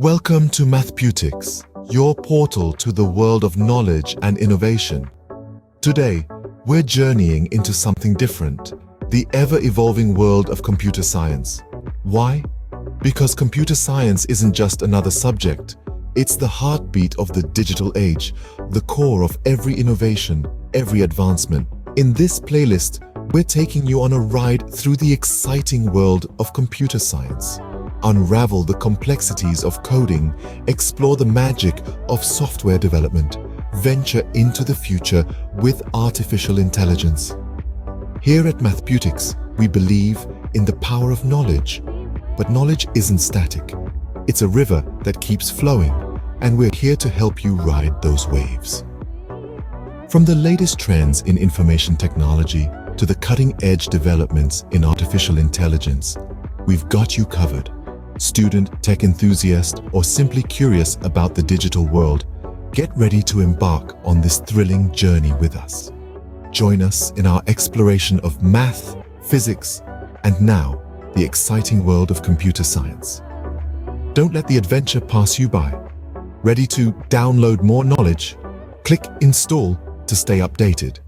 Welcome to Mathputics, your portal to the world of knowledge and innovation. Today, we're journeying into something different, the ever-evolving world of computer science. Why? Because computer science isn't just another subject. It's the heartbeat of the digital age, the core of every innovation, every advancement. In this playlist, we're taking you on a ride through the exciting world of computer science. Unravel the complexities of coding, explore the magic of software development, venture into the future with artificial intelligence. Here at Mathputics, we believe in the power of knowledge. But knowledge isn't static. It's a river that keeps flowing, and we're here to help you ride those waves. From the latest trends in information technology to the cutting-edge developments in artificial intelligence, we've got you covered. Student, tech enthusiast, or simply curious about the digital world, get ready to embark on this thrilling journey with us. Join us in our exploration of math, physics, and now, the exciting world of computer science. Don't let the adventure pass you by. Ready to download more knowledge? Click Install to stay updated.